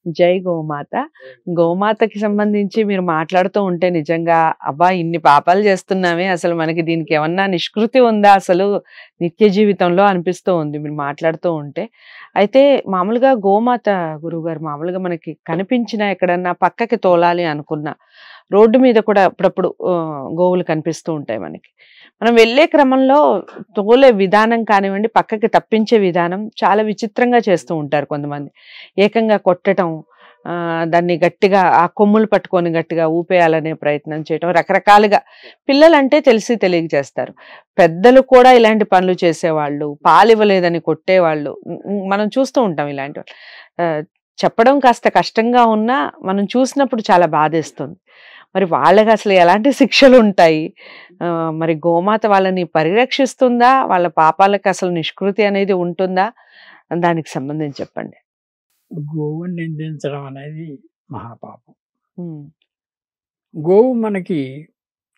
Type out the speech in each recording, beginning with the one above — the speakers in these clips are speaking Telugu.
జై గోమాత. గోమాతకి సంబంధించి మీరు మాట్లాడుతూ ఉంటే నిజంగా అబ్బా! ఇన్ని పాపాలు చేస్తున్నామే అసలు మనకి దీనికి ఏమన్నా నిష్కృతి ఉందా అసలు నిత్య జీవితంలో అనిపిస్తూ ఉంది మీరు మాట్లాడుతూ ఉంటే. అయితే మామూలుగా గోమాత గురువుగారు మామూలుగా మనకి కనిపించినా ఎక్కడన్నా పక్కకి తోలాలి అనుకున్నా, రోడ్డు మీద కూడా అప్పుడప్పుడు గోవులు కనిపిస్తూ ఉంటాయి మనకి. మనం వెళ్ళే క్రమంలో తోలే విధానం కానివ్వండి, పక్కకి తప్పించే విధానం చాలా విచిత్రంగా చేస్తూ ఉంటారు కొంతమంది. ఏకంగా కొట్టటం, దాన్ని గట్టిగా ఆ కొమ్ములు పట్టుకొని గట్టిగా ఊపేయాలనే ప్రయత్నం చేయటం, రకరకాలుగా. పిల్లలంటే తెలిసి తెలియక చేస్తారు. పెద్దలు కూడా ఇలాంటి పనులు చేసేవాళ్ళు, పాలివ్వలేదని కొట్టేవాళ్ళు మనం చూస్తూ ఉంటాం ఇలాంటివి. చెప్పడం కాస్త కష్టంగా ఉన్నా మనం చూసినప్పుడు చాలా బాధేస్తుంది. మరి వాళ్ళకి అసలు ఎలాంటి శిక్షలు ఉంటాయి? మరి గోమాత వాళ్ళని పరిరక్షిస్తుందా? వాళ్ళ పాపాలకు అసలు నిష్కృతి అనేది ఉంటుందా? దానికి సంబంధించి చెప్పండి. గోవుని నిందించడం అనేది మహాపాపం. గోవు మనకి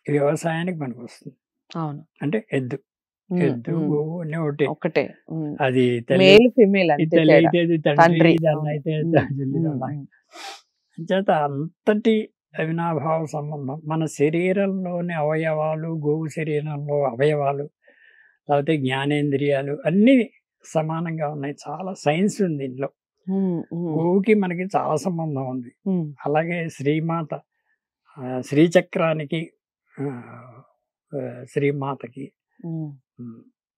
వ్యవసాయానికి పనికొస్తుంది. అవును. అంటే ఎద్దు గోవు అన్నీ ఒకటే. అది మేల్ ఫీమేల్ తల్లి అయితే తండ్రి, దాన్ని అయితే చేత అంతటి అవినాభావ సంబంధం. మన శరీరంలోని అవయవాలు, గోవు శరీరంలో అవయవాలు, లేకపోతే జ్ఞానేంద్రియాలు అన్నీ సమానంగా ఉన్నాయి. చాలా సైన్స్ ఉంది ఇంట్లో. గోవుకి మనకి చాలా సంబంధం ఉంది. అలాగే శ్రీమాత, శ్రీచక్రానికి, శ్రీమాతకి,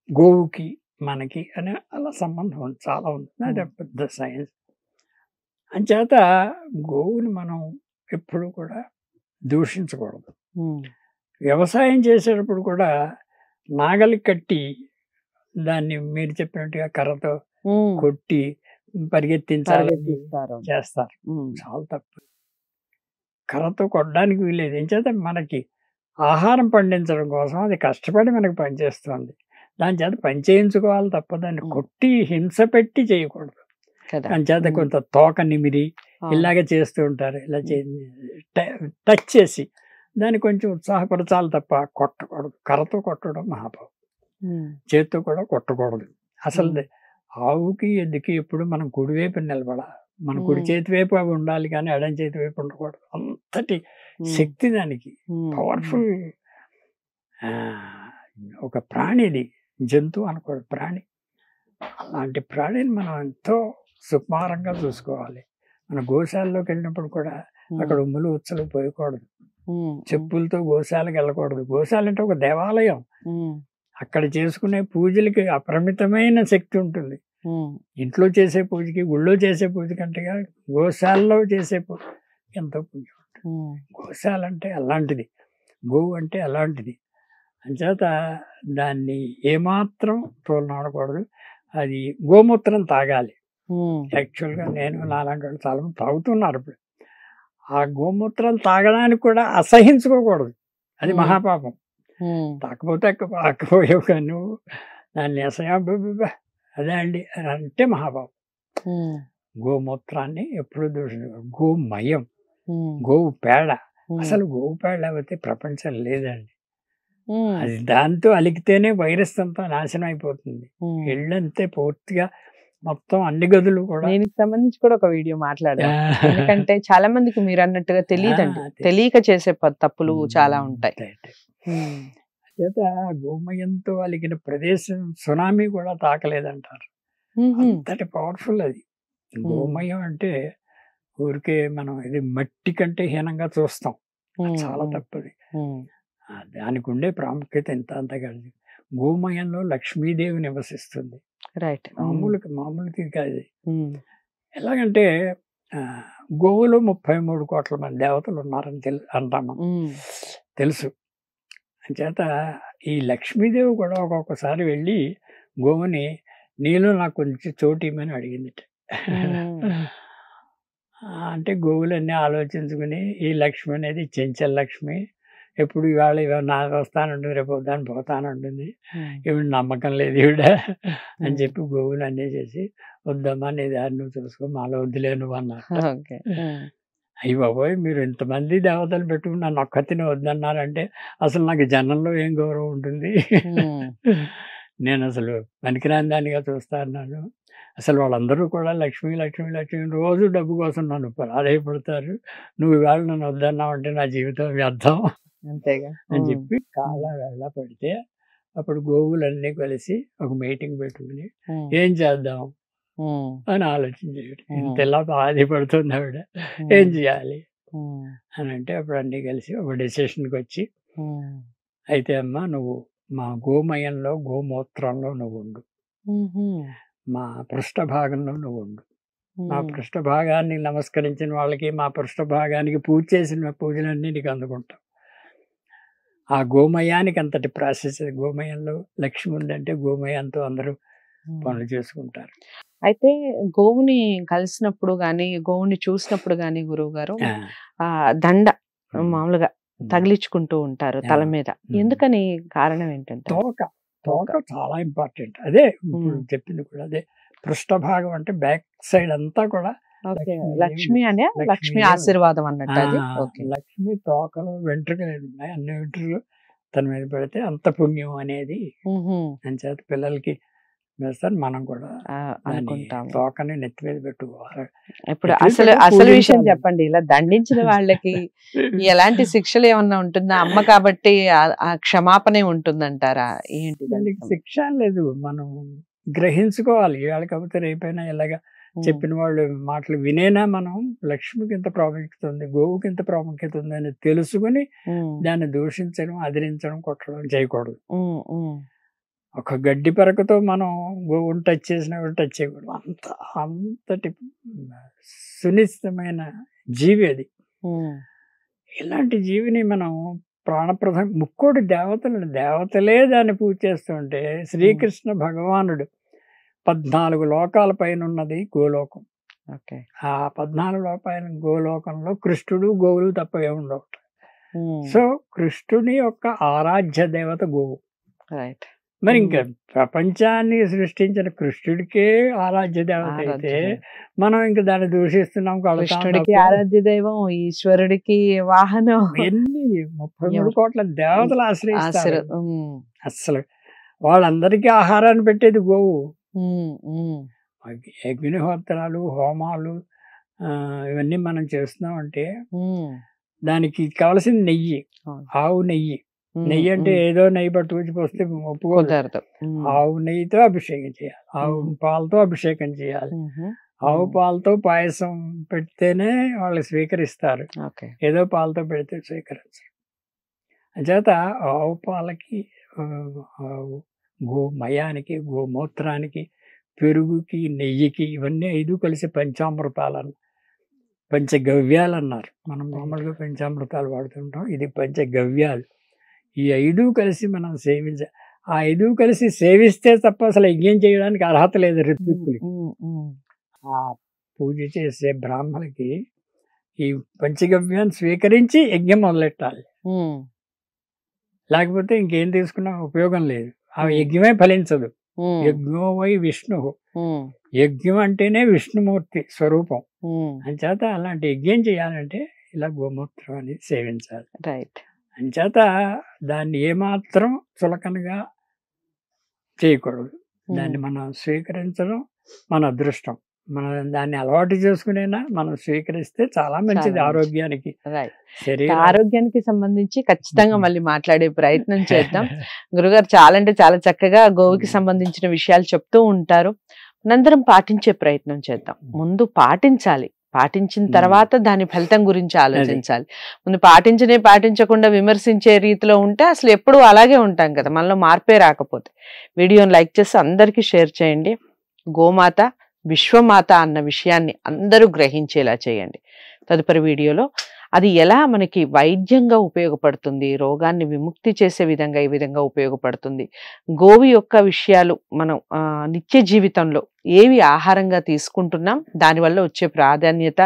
గోవుకి మనకి అనే అలా సంబంధం చాలా ఉంది. అది పెద్ద సైన్స్. అంచేత గోవుని మనం ఎప్పుడు కూడా దూషించకూడదు. వ్యవసాయం చేసేటప్పుడు కూడా నాగలి కట్టి దాన్ని మీరు చెప్పినట్టుగా కర్రతో కొట్టి పరిగెత్తించాలని చేస్తారు. చాలా తప్పు. కర్రతో కొట్టడానికి వీలేదు. ఏం చేత మనకి ఆహారం పండించడం కోసం అది కష్టపడి మనకి పనిచేస్తుంది. దాని చేత పని చేయించుకోవాలి తప్ప దాన్ని కొట్టి హింస పెట్టి చేయకూడదు. దాని చేత కొంత తోక నిమిరి ఇలాగే చేస్తూ ఉంటారు. ఇలా టచ్ చేసి దాన్ని కొంచెం ఉత్సాహపరచాలి తప్ప కొట్టకూడదు. కర్రతో కొట్టడం మహాపాపం. చేత్తో కూడా కొట్టకూడదు. అసలు ఆవుకి ఎద్దుకి ఎప్పుడు మనం కుడివైపు నిలబడాలి. మన కుడి చేతి వైపు అవి ఉండాలి కానీ ఎడం చేతి వైపు ఉండకూడదు. అంతటి శక్తి దానికి. పవర్ఫుల్ ఒక ప్రాణిది. జంతువు అనకూడదు, ప్రాణి. అలాంటి ప్రాణిని మనం ఎంతో సుకుమారంగా చూసుకోవాలి. మన గోశాలలోకి వెళ్ళినప్పుడు కూడా అక్కడ ఉమ్ములు ఉచ్చలు పోయకూడదు. చెప్పులతో గోశాలకు వెళ్ళకూడదు. గోశాల అంటే ఒక దేవాలయం. అక్కడ చేసుకునే పూజలకి అపరిమితమైన శక్తి ఉంటుంది. ఇంట్లో చేసే పూజకి, గుళ్ళో చేసే పూజ కంటే గోశాలలో చేసే పూజ ఎంతో పూజ ఉంటుంది. గోశాల అంటే అలాంటిది, గోవు అంటే అలాంటిది. అంచేత దాన్ని ఏమాత్రం తోలనాడకూడదు. అది గోమూత్రం తాగాలి. యాక్చువల్గా నేను నాలాంటి వాళ్ళు చాలా మంది తాగుతున్నారు. ఇప్పుడు ఆ గోమూత్రాలు తాగడానికి కూడా అసహించుకోకూడదు. అది మహాపాపం. తాకపోయావు కానీ నువ్వు దాన్ని అదే అండి అని అంటే మహాపాపం. గోమూత్రాన్ని ఎప్పుడు దూషించకూడదు. గోమయం, గోవు పేడ. అసలు గోవు పేడ లేకపోతే ప్రపంచం లేదండి. అది దాంతో అలికితేనే వైరస్ అంతా నాశనం అయిపోతుంది. ఇళ్ళంతే పూర్తిగా మొత్తం అన్ని గదులు కూడా. దీనికి సంబంధించి కూడా ఒక వీడియో మాట్లాడాను. ఎందుకంటే చాలా మందికి మీరు అన్నట్టుగా తెలియదండి, తెలియక చేసే తప్పులు చాలా ఉంటాయి. చేత గోమయంతో అలిగిన ప్రదేశం సునామీ కూడా తాకలేదంటారు. అంతటి పవర్ఫుల్ అది. గోమయం అంటే ఊరికే మనం ఇది మట్టి కంటే హీనంగా చూస్తాం. చాలా తప్పది. దానికి ఉండే ప్రాముఖ్యత ఎంత అంత కాదు. గోమయంలో లక్ష్మీదేవి నివసిస్తుంది. మామూలుకి కాదు. ఎలాగంటే గోవులో 33 కోట్ల మంది దేవతలు ఉన్నారని అంటాం, తెలుసు. అంచేత ఈ లక్ష్మీదేవి కూడా ఒక్కొక్కసారి వెళ్ళి గోవుని నీలో నాకు కొంచెం చోటు ఇమ్మని అడిగింది. అంటే గోవులన్నీ ఆలోచించుకుని ఈ లక్ష్మి అనేది చెంచల్ లక్ష్మి, ఎప్పుడు ఇవాళ నాకు వస్తానంటుంది, రేపు వద్దాని పోతానంటుంది, ఈవిడ నమ్మకం లేదు ఈవిడ అని చెప్పి గోవులు అన్నీ చేసి వద్దమ్మా నీ దారి నువ్వు చూసుకో, మాలో వద్దులే నువ్వు అన్నారు. అయ్యి బాబోయ్, మీరు ఇంతమంది దేవతలు పెట్టుకుని నన్ను ఒక్కతిని వద్దన్నారంటే అసలు నాకు జనంలో ఏం గౌరవం ఉంటుంది. నేను అసలు పనికిరాని దానిగా చూస్తా అన్నాను. అసలు వాళ్ళందరూ కూడా లక్ష్మి లక్ష్మి లక్ష్మి రోజు డబ్బు కోసం నన్ను ప్రాధేయపడతారు. నువ్వు ఇవాళ నన్ను వద్దన్నావంటే నా జీవితం వ్యర్థం అంతేగా. అని చెప్పి కాళ్ళ వేళ్ళ పెడితే అప్పుడు గోవులన్నీ కలిసి ఒక మీటింగ్ పెట్టుకుని ఏం చేద్దాం అని ఆలోచించాడు. ఇంతలా బాధపడుతుంది ఆవిడ, ఏం చేయాలి అని అంటే అప్పుడు అన్నీ కలిసి ఒక డెసిషన్కి వచ్చి, అయితే అమ్మా నువ్వు మా గోమయంలో గోమూత్రంలో నువ్వు ఉండు, మా పృష్ఠభాగంలో నువ్వు ఉండు. మా పృష్ఠభాగాన్ని నమస్కరించిన వాళ్ళకి, మా పృష్ఠభాగానికి పూజ చేసిన పూజలన్నీ నీకు అందుకుంటాం. ఆ గోమయానికి అంతటి ప్రాసెస్. గోమయంలో లక్ష్మి ఉందంటే గోమయంతో అందరూ పనులు చేసుకుంటారు. అయితే గోవుని కలిసినప్పుడు గాని, గోవుని చూసినప్పుడు గాని గురువు గారు దండ మామూలుగా తగిలించుకుంటూ ఉంటారు తల మీద. ఎందుకని కారణం ఏంటంటే తోక చాలా ఇంపార్టెంట్. అదే ఇప్పుడు చెప్పింది కూడా అదే. పృష్ఠభాగం అంటే బ్యాక్ సైడ్ అంతా కూడా లక్ష్మి అనే లక్ష్మి ఆశీర్వాదం అన్నట్టు. లక్ష్మి తోకలు వెంట్రుకలు ఉన్నాయి, అన్ని వెంట్రుకలు తన మీద పెడితే అంత పుణ్యం అనేది అంచేత పిల్లలకి వేస్తారు. మనం కూడా అనుకుంటాం తోకని నెత్తి మీద పెట్టుకోవాలి. ఇప్పుడు అసలు విషయం చెప్పండి. ఇలా దండించిన వాళ్ళకి ఎలాంటి శిక్షలు ఏమన్నా ఉంటుందా? అమ్మ కాబట్టి ఆ క్షమాపణ ఉంటుందంటారా? ఏంటి దానికి శిక్ష లేదు, మనం గ్రహించుకోవాలి. ఇవాళ కాకపోతే రేపైనా ఇలాగా చెప్పిన వాళ్ళు మాటలు వినేనా మనం లక్ష్మికి ఇంత ప్రాముఖ్యత ఉంది, గోవుకి ఇంత ప్రాముఖ్యత ఉంది అని తెలుసుకుని దాన్ని దూషించడం, అదిరించడం, కొట్టడం చేయకూడదు. ఒక గడ్డి పరకతో మనం గోవుని టచ్ చేసినా టచ్ చేయకూడదు. అంతటి సునిశ్చితమైన జీవి అది. ఇలాంటి జీవిని మనం ప్రాణప్రదం ముక్కోటి దేవతలే దాన్ని పూజ చేస్తుంటే, శ్రీకృష్ణ భగవానుడు 14 లోకాల పైన ఉన్నది గోలోకం. ఆ 14 లోకాల గోలోకంలో కృష్ణుడు గోవులు తప్ప ఏముండవు. సో కృష్ణుని యొక్క ఆరాధ్య దేవత గోవు. మరి ఇంకా ప్రపంచాన్ని సృష్టించిన కృష్ణుడికే ఆరాధ్య దేవత అయితే మనం ఇంకా దాన్ని దూషిస్తున్నాం. కృష్ణుడికి ఆరాధ్య దైవం, ఈశ్వరుడికి వాహనం, ఎన్ని 33 కోట్ల దేవతలు ఆశ్రయిస్తారు. అసలు వాళ్ళందరికీ ఆహారాన్ని పెట్టేది గోవు. అగ్నిహోత్రాలు, హోమాలు ఇవన్నీ మనం చేస్తున్నామంటే దానికి కావలసిన నెయ్యి, ఆవు నెయ్యి. నెయ్యి అంటే ఏదో నెయ్యి పట్టుకొచ్చి పోస్తే ఒప్పుకోదు. ఆవు నెయ్యితో అభిషేకం చేయాలి, ఆవు పాలతో అభిషేకం చేయాలి. ఆవు పాలతో పాయసం పెడితేనే వాళ్ళు స్వీకరిస్తారు, ఏదో పాలతో పెడితే స్వీకరించరు. అంచేత ఆవు పాలకి, గోమయానికి, గోమూత్రానికి, పెరుగుకి, నెయ్యికి ఇవన్నీ 5 కలిసి పంచామృతాలు, పంచగవ్యాలు అన్నారు. మనం మామూలుగా పంచామృతాలు వాడుతుంటాం, ఇది పంచగవ్యాలు. ఈ 5 కలిసి మనం సేవించాలి. ఆ 5 కలిసి సేవిస్తే తప్ప అసలు యజ్ఞం చేయడానికి అర్హత లేదు ఋత్విక్కులకి. ఆ పూజ చేసే బ్రాహ్మణులకి ఈ పంచగవ్యాన్ని స్వీకరించి యజ్ఞం మొదలెట్టాలి. లేకపోతే ఇంకేం తీసుకున్నా ఉపయోగం లేదు, ఆ యజ్ఞమే ఫలించదు. యజ్ఞో వై విష్ణు, యజ్ఞం అంటేనే విష్ణుమూర్తి స్వరూపం. అంచేత అలాంటి యజ్ఞం చేయాలంటే ఇలా గోమూత్రం అనేది సేవించాలి. అంచేత దాన్ని ఏమాత్రం చులకనగా చేయకూడదు. దాన్ని మనం స్వీకరించడం మన అదృష్టం. మనం దాన్ని అలవాటు చేసుకునేనా మనం స్వీకరిస్తే చాలా మంచిది ఆరోగ్యానికి. ఆరోగ్యానికి సంబంధించి ఖచ్చితంగా మళ్ళీ మాట్లాడే ప్రయత్నం చేద్దాం. గురుగారు చాలా అంటే చాలా చక్కగా గోవుకి సంబంధించిన విషయాలు చెప్తూ ఉంటారు. మనందరం పాటించే ప్రయత్నం చేద్దాం. ముందు పాటించాలి, పాటించిన తర్వాత దాని ఫలితం గురించి ఆలోచించాలి. ముందు పాటించకుండా విమర్శించే రీతిలో ఉంటే అసలు ఎప్పుడూ అలాగే ఉంటాం కదా, మనలో మార్పే రాకపోతే. వీడియోని లైక్ చేసి అందరికీ షేర్ చేయండి. గోమాత విశ్వమాత అన్న విషయాన్ని అందరూ గ్రహించేలా చేయండి. తదుపరి వీడియోలో అది ఎలా మనకి వైద్యంగా ఉపయోగపడుతుంది, రోగాన్ని విముక్తి చేసే విధంగా ఈ విధంగా ఉపయోగపడుతుంది, గోవు యొక్క విషయాలు మనం నిత్య జీవితంలో ఏవి ఆహారంగా తీసుకుంటున్నాం, దానివల్ల వచ్చే ప్రాధాన్యత,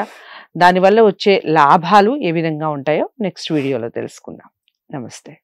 దానివల్ల వచ్చే లాభాలు ఏ విధంగా ఉంటాయో నెక్స్ట్ వీడియోలో తెలుసుకుందాం. నమస్తే.